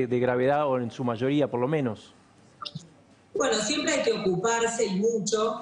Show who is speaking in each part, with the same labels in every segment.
Speaker 1: de gravedad, o en su mayoría por lo menos?
Speaker 2: Bueno, siempre hay que ocuparse y mucho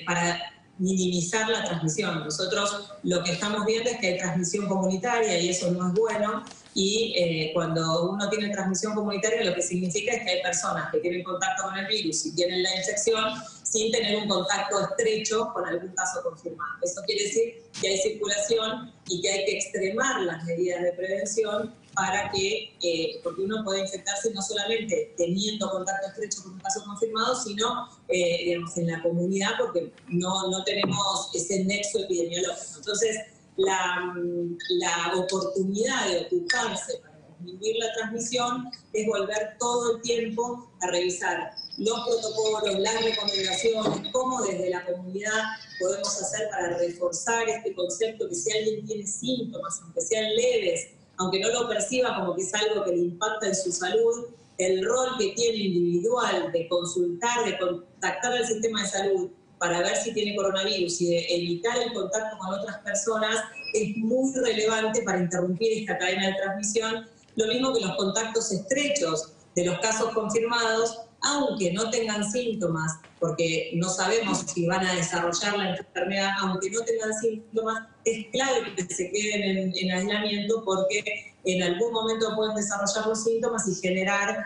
Speaker 2: para minimizar la transmisión. Nosotros lo que estamos viendo es que hay transmisión comunitaria y eso no es bueno. Y cuando uno tiene transmisión comunitaria, lo que significa es que hay personas que tienen contacto con el virus y tienen la infección sin tener un contacto estrecho con algún caso confirmado. Eso quiere decir que hay circulación y que hay que extremar las medidas de prevención para que, porque uno puede infectarse no solamente teniendo contacto estrecho con un caso confirmado, sino digamos, en la comunidad, porque no tenemos ese nexo epidemiológico. Entonces, la oportunidad de ocuparse para disminuir la transmisión es volver todo el tiempo a revisar los protocolos, las recomendaciones, cómo desde la comunidad podemos hacer para reforzar este concepto que si alguien tiene síntomas, aunque sean leves, aunque no lo perciba como que es algo que le impacta en su salud, el rol que tiene individual de consultar, de contactar al sistema de salud para ver si tiene coronavirus y de evitar el contacto con otras personas es muy relevante para interrumpir esta cadena de transmisión. Lo mismo que los contactos estrechos de los casos confirmados, aunque no tengan síntomas, porque no sabemos si van a desarrollar la enfermedad, aunque no tengan síntomas, es clave que se queden en aislamiento porque en algún momento pueden desarrollar los síntomas y generar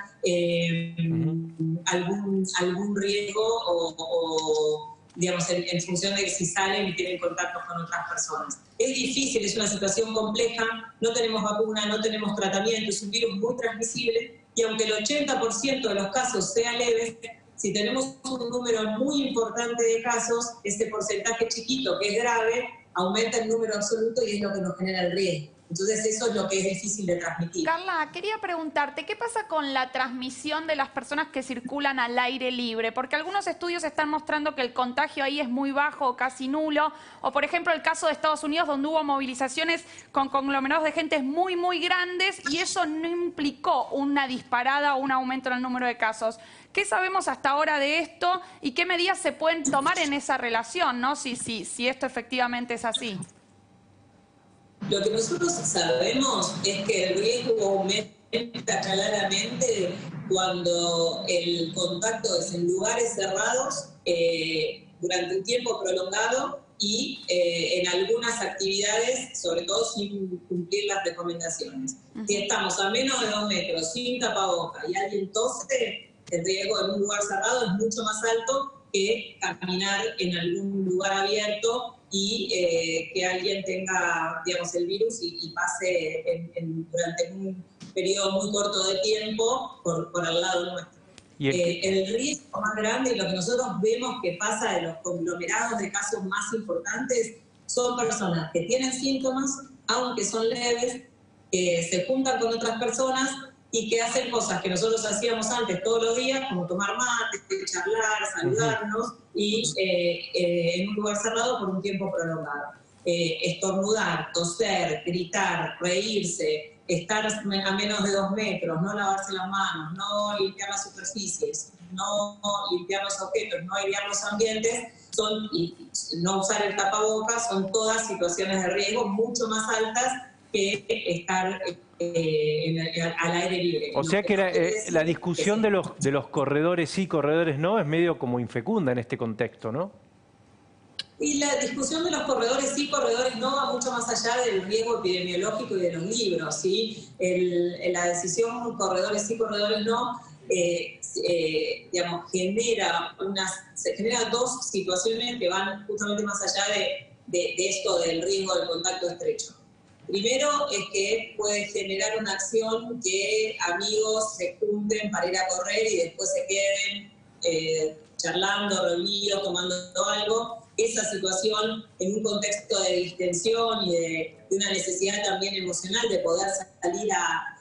Speaker 2: algún riesgo o digamos, en función de si salen y tienen contacto con otras personas. Es difícil, es una situación compleja, no tenemos vacuna, no tenemos tratamiento, es un virus muy transmisible y aunque el 80% de los casos sean leves, si tenemos un número muy importante de casos, ese porcentaje chiquito que es grave aumenta el número absoluto y es lo que nos genera el riesgo. Entonces eso es lo que es difícil de transmitir.
Speaker 3: Carla, quería preguntarte, ¿qué pasa con la transmisión de las personas que circulan al aire libre? Porque algunos estudios están mostrando que el contagio ahí es muy bajo o casi nulo. O por ejemplo el caso de Estados Unidos, donde hubo movilizaciones con conglomerados de gente muy, muy grandes y eso no implicó una disparada o un aumento en el número de casos. ¿Qué sabemos hasta ahora de esto y qué medidas se pueden tomar en esa relación, ¿no? Si esto efectivamente es así.
Speaker 2: Lo que nosotros sabemos es que el riesgo aumenta claramente cuando el contacto es en lugares cerrados durante un tiempo prolongado y en algunas actividades, sobre todo sin cumplir las recomendaciones. Si estamos a menos de 2 metros, sin tapabocas y alguien tose, el riesgo en un lugar cerrado es mucho más alto que caminar en algún lugar abierto y que alguien tenga, digamos, el virus y pase durante un periodo muy corto de tiempo por al lado nuestro. El riesgo más grande y lo que nosotros vemos que pasa de los conglomerados de casos más importantes son personas que tienen síntomas, aunque son leves, que se juntan con otras personas y que hacen cosas que nosotros hacíamos antes todos los días, como tomar mate, charlar, saludarnos, y en un lugar cerrado por un tiempo prolongado. Estornudar, toser, gritar, reírse, estar a menos de 2 metros, no lavarse las manos, no limpiar las superficies, no limpiar los objetos, no airear los ambientes, y no usar el tapabocas, son todas situaciones de riesgo mucho más altas que estar al aire libre.
Speaker 1: O sea que la discusión de los corredores sí, corredores no, es medio como infecunda en este contexto, ¿no?
Speaker 2: Y la discusión de los corredores sí, corredores no, va mucho más allá del riesgo epidemiológico y de los libros, ¿sí? La decisión corredores sí, corredores no, digamos, se generan dos situaciones que van justamente más allá de esto del riesgo del contacto estrecho. Primero es que puede generar una acción que amigos se junten para ir a correr y después se queden charlando, reunidos, tomando algo. Esa situación en un contexto de distensión y de una necesidad también emocional de poder salir a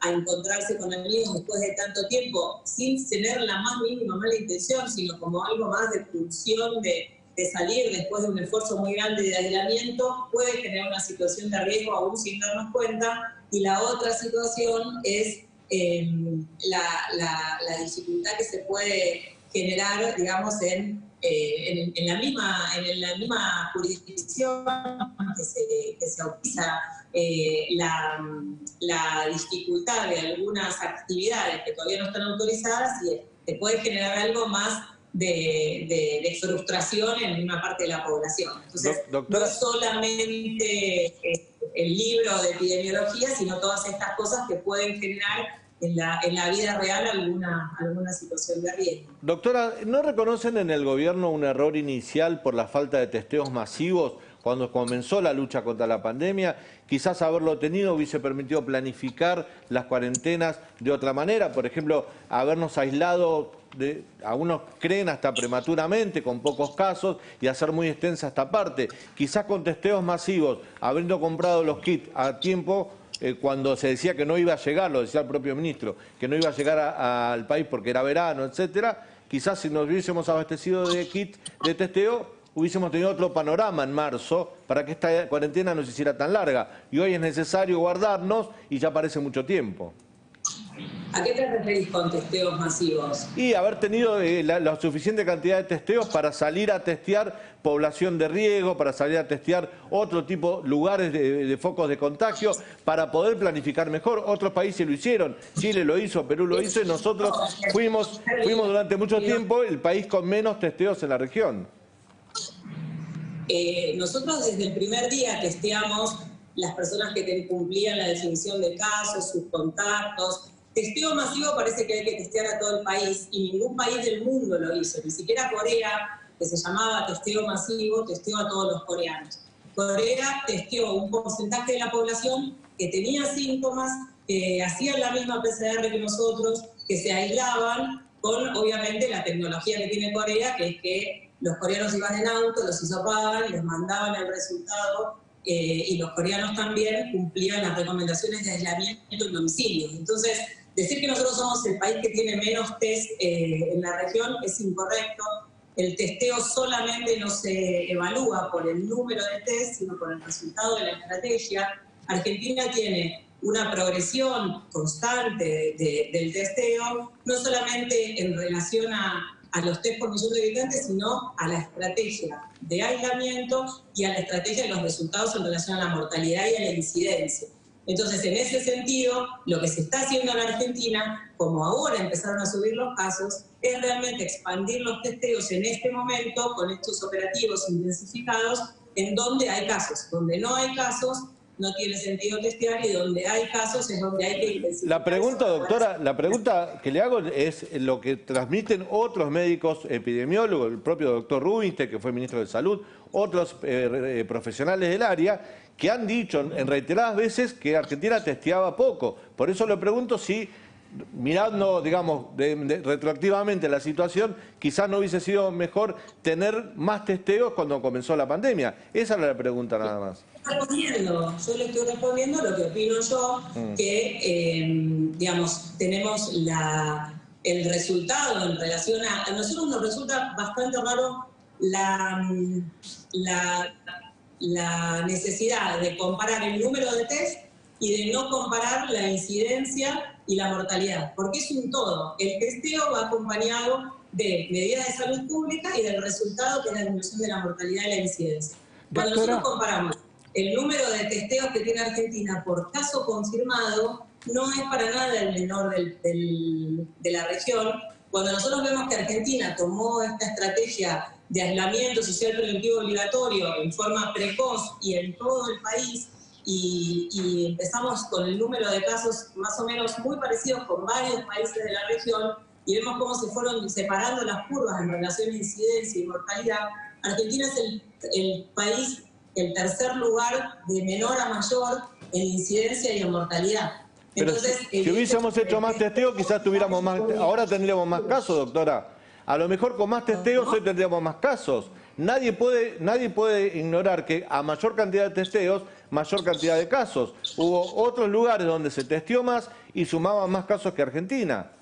Speaker 2: encontrarse con amigos después de tanto tiempo sin tener la más mínima mala intención, sino como algo más de pulsión de salir después de un esfuerzo muy grande de aislamiento, puede generar una situación de riesgo aún sin darnos cuenta. Y la otra situación es la dificultad que se puede generar, digamos, en la misma jurisdicción que se autoriza la dificultad de algunas actividades que todavía no están autorizadas, y te puede generar algo más de frustración en una parte de la población. Entonces,
Speaker 4: doctora,
Speaker 2: no solamente el libro de epidemiología, sino todas estas cosas que pueden generar en la vida real alguna situación de riesgo.
Speaker 4: Doctora, ¿no reconocen en el gobierno un error inicial por la falta de testeos masivos cuando comenzó la lucha contra la pandemia? Quizás haberlo tenido hubiese permitido planificar las cuarentenas de otra manera, por ejemplo, habernos aislado, algunos creen hasta prematuramente, con pocos casos, y hacer muy extensa esta parte. Quizás con testeos masivos, habiendo comprado los kits a tiempo, cuando se decía que no iba a llegar, lo decía el propio ministro, que no iba a llegar al país porque era verano, etcétera, quizás si nos hubiésemos abastecido de kit de testeo, hubiésemos tenido otro panorama en marzo para que esta cuarentena no se hiciera tan larga. Y hoy es necesario guardarnos y ya parece mucho tiempo.
Speaker 2: ¿A qué te referís con testeos masivos?
Speaker 4: Y haber tenido la suficiente cantidad de testeos para salir a testear población de riesgo, para salir a testear otro tipo, lugares de focos de contagio, para poder planificar mejor. Otros países lo hicieron, Chile lo hizo, Perú lo hizo, y nosotros fuimos durante mucho tiempo el país con menos testeos en la región.
Speaker 2: Nosotros desde el primer día testeamos las personas que cumplían la definición de casos, sus contactos. Testeo masivo parece que hay que testear a todo el país, y ningún país del mundo lo hizo. Ni siquiera Corea, que se llamaba testeo masivo, testeó a todos los coreanos. Corea testeó un porcentaje de la población que tenía síntomas, que hacían la misma PCR que nosotros, que se aislaban con, obviamente, la tecnología que tiene Corea, que es que los coreanos iban en auto, los hisopaban, les mandaban el resultado, y los coreanos también cumplían las recomendaciones de aislamiento en domicilio. Entonces, decir que nosotros somos el país que tiene menos test en la región es incorrecto. El testeo solamente no se evalúa por el número de test, sino por el resultado de la estrategia. Argentina tiene una progresión constante del testeo, no solamente en relación a los test por millón de habitantes, sino a la estrategia de aislamiento y a la estrategia de los resultados en relación a la mortalidad y a la incidencia. Entonces, en ese sentido, lo que se está haciendo en Argentina, como ahora empezaron a subir los casos, es realmente expandir los testeos en este momento con estos operativos intensificados en donde hay casos. Donde no hay casos, no tiene sentido testear, y donde hay casos es donde hay que intensificar.
Speaker 4: La pregunta, doctora, la pregunta que le hago es lo que transmiten otros médicos epidemiólogos, el propio doctor Rubinstein, que fue ministro de Salud, otros profesionales del área, que han dicho en reiteradas veces que Argentina testeaba poco. Por eso le pregunto si, mirando, digamos, retroactivamente la situación, quizás no hubiese sido mejor tener más testeos cuando comenzó la pandemia. Esa era la pregunta nada más.
Speaker 2: Yo le estoy respondiendo lo que opino yo, que, digamos, tenemos el resultado en relación a nosotros nos resulta bastante raro la necesidad de comparar el número de test y de no comparar la incidencia y la mortalidad, porque es un todo. El testeo va acompañado de medidas de salud pública y del resultado, que es la disminución de la mortalidad y la incidencia. Cuando nosotros comparamos el número de testeos que tiene Argentina por caso confirmado, no es para nada el menor de la región. Cuando nosotros vemos que Argentina tomó esta estrategia de aislamiento social preventivo obligatorio en forma precoz y en todo el país, y empezamos con el número de casos más o menos muy parecidos con varios países de la región, y vemos cómo se fueron separando las curvas en relación a incidencia y mortalidad, Argentina es el país, el tercer lugar de menor a mayor en incidencia y en mortalidad.
Speaker 4: Pero entonces, si hubiésemos hecho más testeos, quizás tuviéramos más. Ahora tendríamos más casos, doctora. A lo mejor con más testeos hoy tendríamos más casos. Nadie puede ignorar que a mayor cantidad de testeos, mayor cantidad de casos. Hubo otros lugares donde se testeó más y sumaban más casos que Argentina.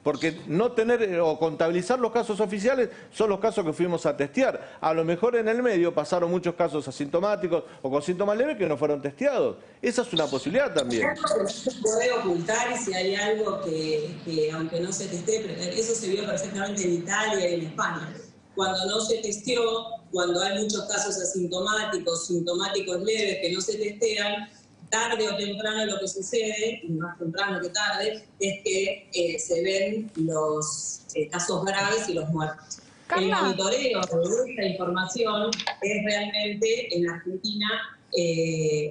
Speaker 4: porque no tener o contabilizar los casos oficiales son los casos que fuimos a testear. A lo mejor en el medio pasaron muchos casos asintomáticos o con síntomas leves que no fueron testeados. Esa es una posibilidad también.
Speaker 2: Se puede ocultar, y si hay algo que aunque no se testee, eso se vio perfectamente en Italia y en España. Cuando no se testeó, cuando hay muchos casos asintomáticos, sintomáticos leves que no se testean, tarde o temprano lo que sucede, y más temprano que tarde, es que se ven los casos graves y los muertos. El monitoreo de esta información es realmente en Argentina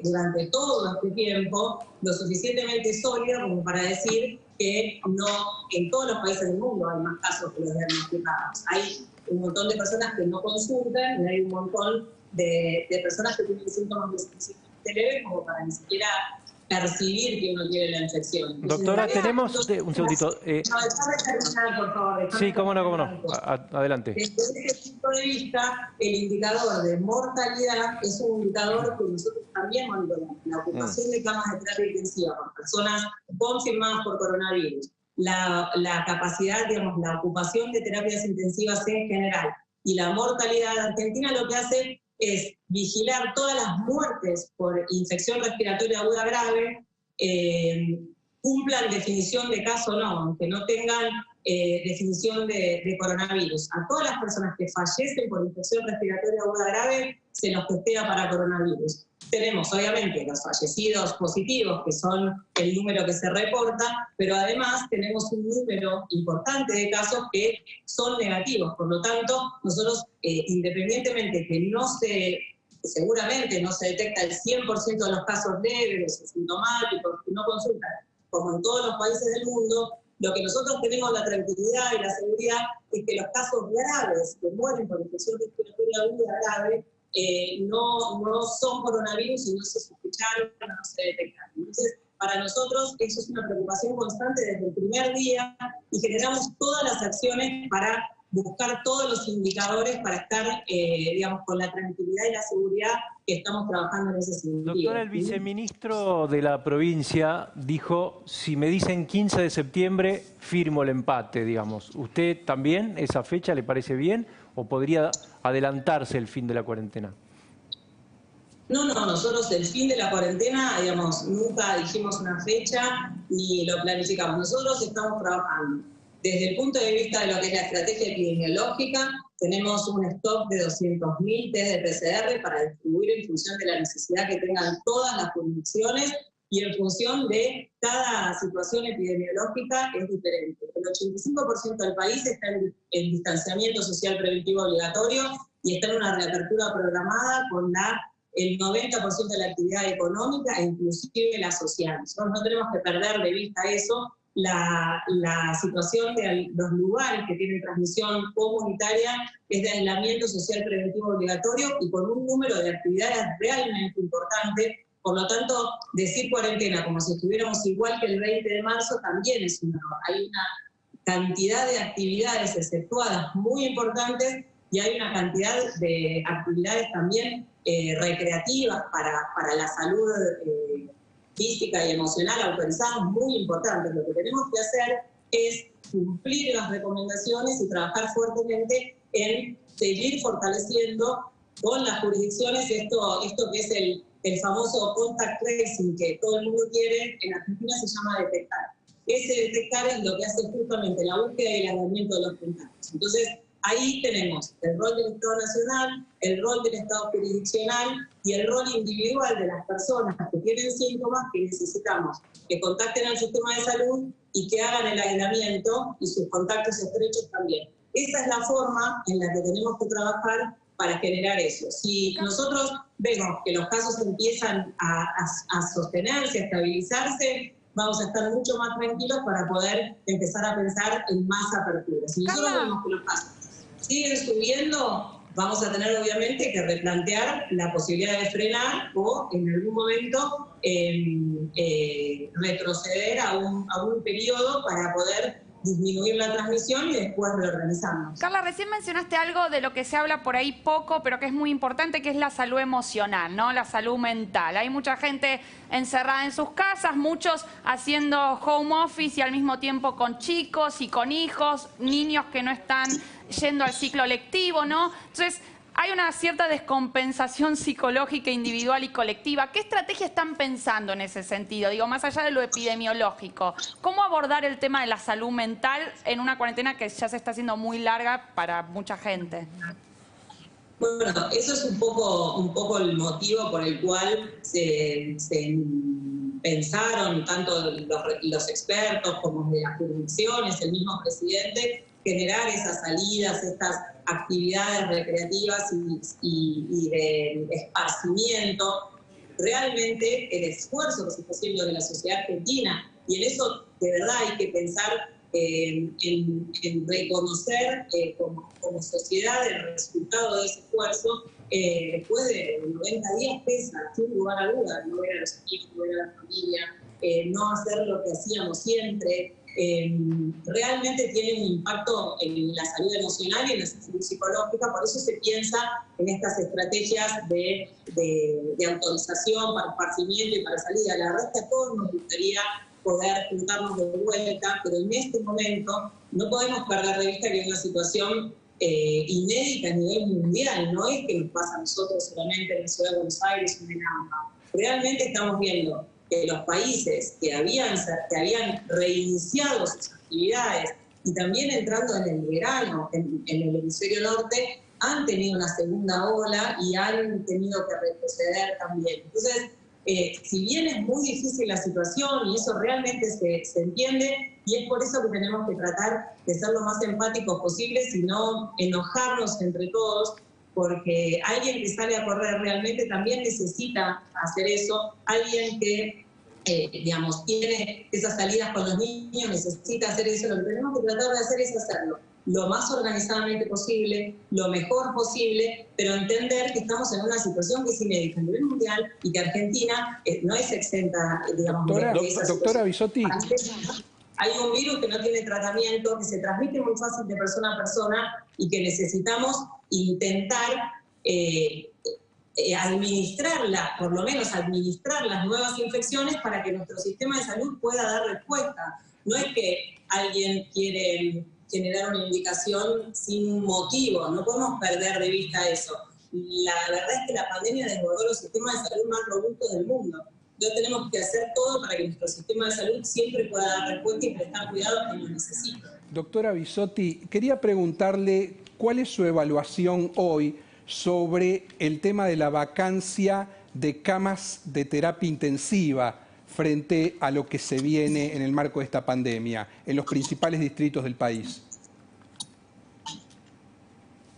Speaker 2: durante todo este tiempo lo suficientemente sólido como para decir que no en todos los países del mundo hay más casos que los diagnosticados. Hay un montón de personas que no consultan y hay un montón de personas que tienen síntomas leves como para ni siquiera percibir que uno tiene la infección. Entonces,
Speaker 1: doctora, tenemos un segundito.
Speaker 2: No, déjame terminar, por favor.
Speaker 1: Sí, cómo no. Adelante.
Speaker 2: Desde ese punto de vista, el indicador de mortalidad es un indicador que nosotros también monitoramos. La ocupación de camas de terapia intensiva por personas confirmadas por coronavirus, la capacidad, digamos, la ocupación de terapias intensivas en general y la mortalidad. Argentina lo que hace es vigilar todas las muertes por infección respiratoria aguda grave, cumplan definición de caso o no, aunque no tengan definición de coronavirus. A todas las personas que fallecen por infección respiratoria aguda grave se los testea para coronavirus. Tenemos obviamente los fallecidos positivos, que son el número que se reporta, pero además tenemos un número importante de casos que son negativos. Por lo tanto, nosotros, independientemente que seguramente no se detecta el 100% de los casos leves, asintomáticos, que no consultan, como en todos los países del mundo, lo que nosotros tenemos la tranquilidad y la seguridad es que los casos graves que mueren por infección respiratoria aguda grave no son coronavirus y no se sospecharon, no se detectaron. Entonces, para nosotros eso es una preocupación constante desde el primer día y generamos todas las acciones para buscar todos los indicadores para estar, digamos, con la tranquilidad y la seguridad que estamos trabajando en ese sentido.
Speaker 1: Doctora, el viceministro de la provincia dijo, si me dicen 15 de septiembre, firmo el empate, digamos. ¿Usted también, esa fecha, le parece bien o podría adelantarse el fin de la cuarentena?
Speaker 2: No, nosotros el fin de la cuarentena, digamos, nunca dijimos una fecha ni lo planificamos. Nosotros estamos trabajando. Desde el punto de vista de lo que es la estrategia epidemiológica, tenemos un stock de 200.000 test de PCR para distribuir en función de la necesidad que tengan todas las jurisdicciones y en función de cada situación epidemiológica es diferente. El 85% del país está en distanciamiento social preventivo obligatorio y está en una reapertura programada con el 90% de la actividad económica e inclusive la social. Nosotros no tenemos que perder de vista eso. La situación de los lugares que tienen transmisión comunitaria es de aislamiento social preventivo obligatorio y con un número de actividades realmente importante. Por lo tanto, decir cuarentena como si estuviéramos igual que el 20 de marzo también es un error. Hay una cantidad de actividades exceptuadas muy importantes y hay una cantidad de actividades también recreativas para la salud física y emocional autorizadas muy importantes. Lo que tenemos que hacer es cumplir las recomendaciones y trabajar fuertemente en seguir fortaleciendo con las jurisdicciones esto que es el famoso contact tracing que todo el mundo quiere. En Argentina se llama detectar. Ese detectar es lo que hace justamente la búsqueda y el aislamiento de los contactos. Entonces, ahí tenemos el rol del Estado Nacional, el rol del Estado jurisdiccional y el rol individual de las personas que tienen síntomas que necesitamos que contacten al sistema de salud y que hagan el aislamiento y sus contactos estrechos también. Esa es la forma en la que tenemos que trabajar para generar eso. Si nosotros vemos que los casos empiezan a sostenerse, a estabilizarse, vamos a estar mucho más tranquilos para poder empezar a pensar en más aperturas. Si nosotros vemos que los casos siguen subiendo, vamos a tener obviamente que replantear la posibilidad de frenar o en algún momento retroceder a un periodo para poder disminuir la transmisión y después reorganizarnos.
Speaker 3: Carla, recién mencionaste algo de lo que se habla por ahí poco, pero que es muy importante, que es la salud emocional, ¿no? La salud mental. Hay mucha gente encerrada en sus casas, muchos haciendo home office y al mismo tiempo con chicos y con hijos, niños que no están yendo al ciclo lectivo, ¿no? Entonces, hay una cierta descompensación psicológica individual y colectiva. ¿Qué estrategia están pensando en ese sentido? Digo, más allá de lo epidemiológico, ¿cómo abordar el tema de la salud mental en una cuarentena que ya se está haciendo muy larga para mucha gente?
Speaker 2: Bueno, eso es un poco el motivo por el cual se pensaron tanto los expertos como de las jurisdicciones, el mismo presidente, generar esas salidas, estas actividades recreativas y de esparcimiento. Realmente el esfuerzo que se está haciendo de la sociedad argentina, y en eso de verdad hay que pensar en reconocer como sociedad el resultado de ese esfuerzo. Después de 90 días pesa, sin lugar a dudas, no ver a los amigos, no ver a la familia, no hacer lo que hacíamos siempre. Realmente tiene un impacto en la salud emocional y en la salud psicológica, por eso se piensa en estas estrategias de autorización para esparcimiento y para salida. La verdad es que a todos nos gustaría poder juntarnos de vuelta, pero en este momento no podemos perder de vista que hay una situación inédita a nivel mundial. No es que nos pasa a nosotros solamente en la ciudad de Buenos Aires o en AMBA. Realmente estamos viendo que los países que habían reiniciado sus actividades y también entrando en el verano en el hemisferio norte han tenido una segunda ola y han tenido que retroceder también. Entonces, si bien es muy difícil la situación y eso realmente se entiende, y es por eso que tenemos que tratar de ser lo más empáticos posibles y no enojarnos entre todos, porque alguien que sale a correr realmente también necesita hacer eso, alguien que, digamos, tiene esas salidas con los niños, necesita hacer eso. Lo que tenemos que tratar de hacer es hacerlo lo más organizadamente posible, lo mejor posible, pero entender que estamos en una situación que es inédita a nivel mundial y que Argentina no es exenta, digamos, de esa
Speaker 5: doctora Bisotti.
Speaker 2: Hay un virus que no tiene tratamiento, que se transmite muy fácil de persona a persona y que necesitamos intentar administrarla, por lo menos administrar las nuevas infecciones para que nuestro sistema de salud pueda dar respuesta. No es que alguien quiere generar una indicación sin motivo, no podemos perder de vista eso. La verdad es que la pandemia desbordó los sistemas de salud más robustos del mundo. Entonces tenemos que hacer todo para que nuestro sistema de salud siempre pueda dar respuesta y prestar cuidado a quien lo necesita.
Speaker 5: Doctora Bisotti, quería preguntarle cuál es su evaluación hoy sobre el tema de la vacancia de camas de terapia intensiva frente a lo que se viene en el marco de esta pandemia en los principales distritos del país.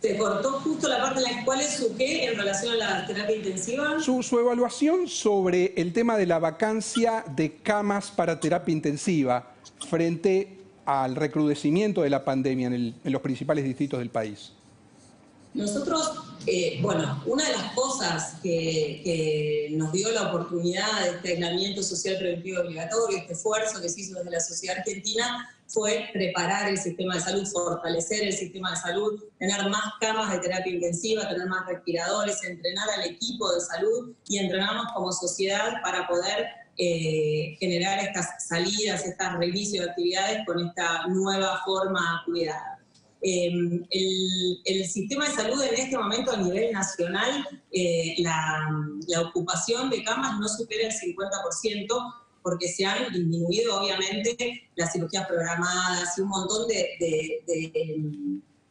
Speaker 2: Se cortó justo la parte en la cual es su qué en relación a la terapia intensiva.
Speaker 5: Su evaluación sobre el tema de la vacancia de camas para terapia intensiva frente al recrudecimiento de la pandemia en los principales distritos del país.
Speaker 2: Nosotros, bueno, una de las cosas que nos dio la oportunidad de este aislamiento social preventivo obligatorio, este esfuerzo que se hizo desde la sociedad argentina, fue preparar el sistema de salud, fortalecer el sistema de salud, tener más camas de terapia intensiva, tener más respiradores, entrenar al equipo de salud y entrenarnos como sociedad para poder generar estas salidas, estos reinicios de actividades con esta nueva forma cuidada. El sistema de salud en este momento a nivel nacional, la ocupación de camas no supera el 50%, porque se han disminuido obviamente las cirugías programadas y un montón de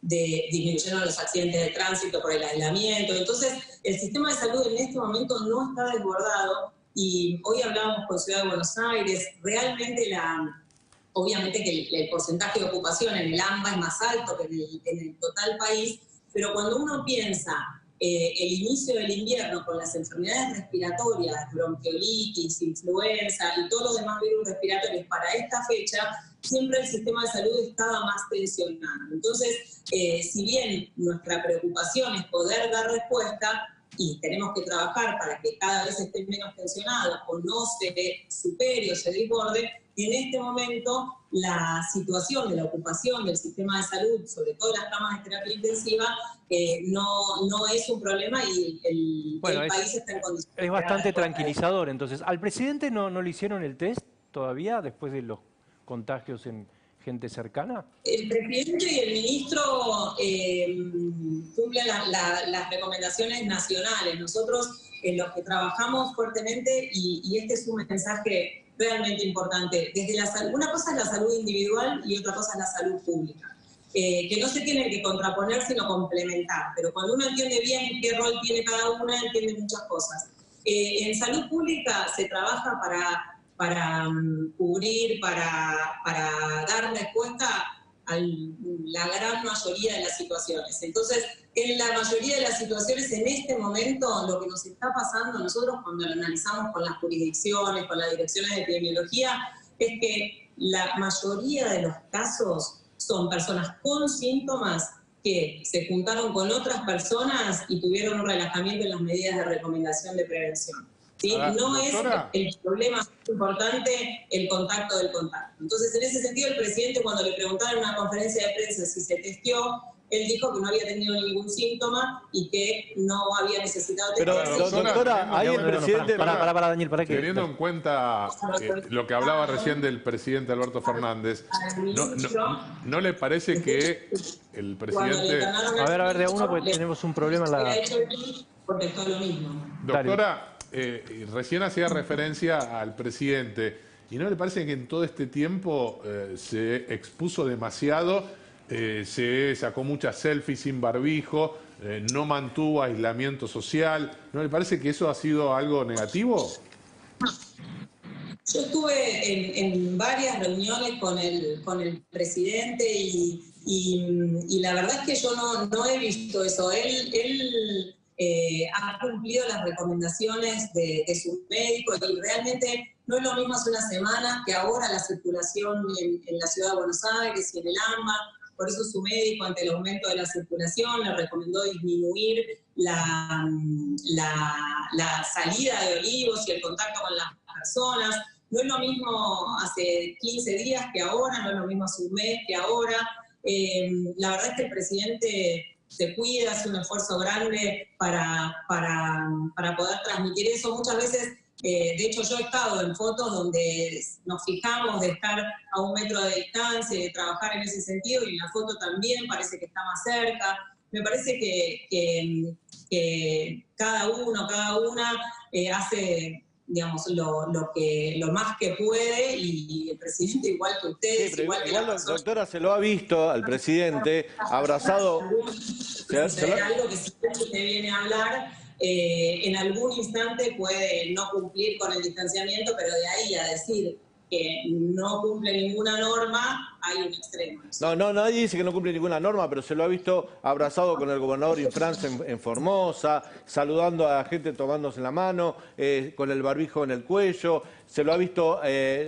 Speaker 2: disminuyeron los accidentes de tránsito por el aislamiento. Entonces, el sistema de salud en este momento no está desbordado y hoy hablábamos con Ciudad de Buenos Aires, realmente obviamente que el porcentaje de ocupación en el AMBA es más alto que en el total país, pero cuando uno piensa el inicio del invierno con las enfermedades respiratorias, bronquiolitis, influenza y todos los demás virus respiratorios para esta fecha, siempre el sistema de salud estaba más tensionado. Entonces, si bien nuestra preocupación es poder dar respuesta, y tenemos que trabajar para que cada vez esté menos tensionado o no se supere o se desborde, En este momento, la situación de la ocupación del sistema de salud, sobre todo las camas de terapia intensiva, no es un problema y el país está en condiciones.
Speaker 1: Es bastante tranquilizador. Entonces, ¿al presidente no le hicieron el test todavía después de los contagios en gente cercana?
Speaker 2: El presidente y el ministro cumplen las recomendaciones nacionales. Nosotros, los que trabajamos fuertemente, y este es un mensaje realmente importante, desde una cosa es la salud individual y otra cosa es la salud pública, que no se tienen que contraponer sino complementar, pero cuando uno entiende bien qué rol tiene cada una, entiende muchas cosas. En salud pública se trabaja para cubrir, para dar respuesta a la gran mayoría de las situaciones. Entonces, en la mayoría de las situaciones, en este momento, lo que nos está pasando nosotros cuando lo analizamos con las jurisdicciones, con las direcciones de epidemiología, es que la mayoría de los casos son personas con síntomas que se juntaron con otras personas y tuvieron un relajamiento en las medidas de recomendación de prevención. ¿Sí? No es el problema más importante el contacto del contacto. Entonces, en ese sentido, el presidente, cuando le preguntaron en una conferencia de prensa si se testeó, él dijo que no había tenido ningún síntoma y que no había necesitado testarse.
Speaker 4: Pero, doctora, ahí el presidente...
Speaker 1: Para, Daniel, para que...
Speaker 6: Teniendo en cuenta lo que hablaba recién del presidente Alberto Fernández, ¿no le parece que el presidente...
Speaker 1: A ver, de a uno, porque tenemos un problema en la...
Speaker 2: Porque todo lo mismo.
Speaker 6: Doctora, recién hacía referencia al presidente, ¿y no le parece que en todo este tiempo se expuso demasiado? Se sacó muchas selfies sin barbijo, no mantuvo aislamiento social. ¿No le parece que eso ha sido algo negativo?
Speaker 2: Yo estuve en varias reuniones con el presidente y la verdad es que yo no he visto eso. Él ha cumplido las recomendaciones de su médico y realmente no es lo mismo hace una semana que ahora la circulación en la ciudad de Buenos Aires y en el AMBA. Por eso su médico, ante el aumento de la circulación, le recomendó disminuir la salida de Olivos y el contacto con las personas. No es lo mismo hace 15 días que ahora, no es lo mismo hace un mes que ahora. La verdad es que el presidente se cuida, hace un esfuerzo grande para poder transmitir eso. Muchas veces, de hecho, yo he estado en fotos donde nos fijamos de estar a 1 metro de distancia y de trabajar en ese sentido, y en la foto también parece que está más cerca. Me parece que cada uno, cada una hace, digamos, lo más que puede, y el presidente igual que ustedes.
Speaker 4: Sí,
Speaker 2: igual que
Speaker 4: la doctora se lo ha visto al presidente abrazado.
Speaker 2: Algo que siempre te viene a hablar. En algún instante puede no cumplir con el distanciamiento, pero de ahí a decir que no cumple ninguna norma, hay un extremo.
Speaker 4: No, nadie dice que no cumple ninguna norma, pero se lo ha visto abrazado con el gobernador Infrance en Formosa, saludando a la gente tomándose la mano, con el barbijo en el cuello. Se lo ha visto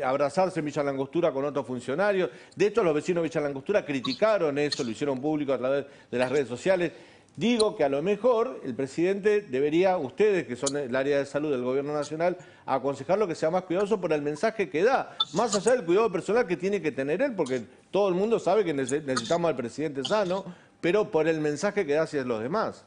Speaker 4: abrazarse en Villa Langostura con otros funcionarios. De hecho, los vecinos de Villa Langostura criticaron eso, lo hicieron público a través de las redes sociales. Digo que a lo mejor el presidente debería, ustedes que son el área de salud del gobierno nacional, aconsejarlo que sea más cuidadoso por el mensaje que da, más allá del cuidado personal que tiene que tener él, porque todo el mundo sabe que necesitamos al presidente sano, pero por el mensaje que da hacia los demás.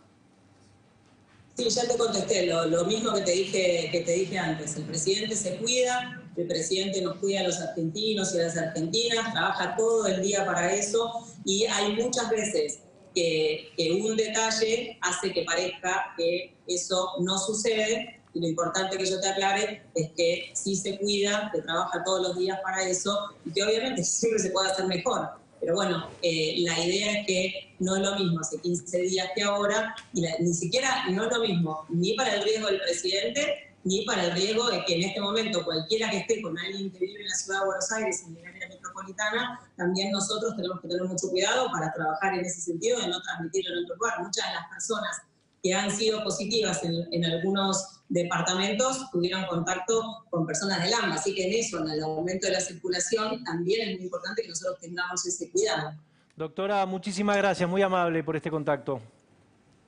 Speaker 2: Sí, ya te contesté, lo mismo que te dije antes. El presidente se cuida, el presidente nos cuida a los argentinos y a las argentinas, trabaja todo el día para eso, y hay muchas veces que un detalle hace que parezca que eso no sucede, y lo importante que yo te aclare es que sí se cuida, que trabaja todos los días para eso, y que obviamente siempre se puede hacer mejor. Pero bueno, la idea es que no es lo mismo hace 15 días que ahora, y ni siquiera no es lo mismo ni para el riesgo del presidente, ni para el riesgo de que en este momento cualquiera que esté con alguien que vive en la ciudad de Buenos Aires, en el área metropolitana, también nosotros tenemos que tener mucho cuidado para trabajar en ese sentido de no transmitirlo en otro lugar. Muchas de las personas que han sido positivas en algunos departamentos tuvieron contacto con personas del AMBA, así que en eso, en el aumento de la circulación, también es muy importante que nosotros tengamos ese cuidado.
Speaker 1: Doctora, muchísimas gracias, muy amable por este contacto.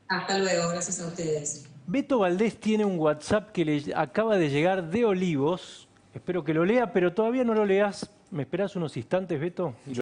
Speaker 2: Hasta luego, gracias a ustedes.
Speaker 1: Beto Valdés tiene un WhatsApp que le acaba de llegar de Olivos, Espero que lo lea, pero todavía no lo leas. ¿Me esperás unos instantes, Beto?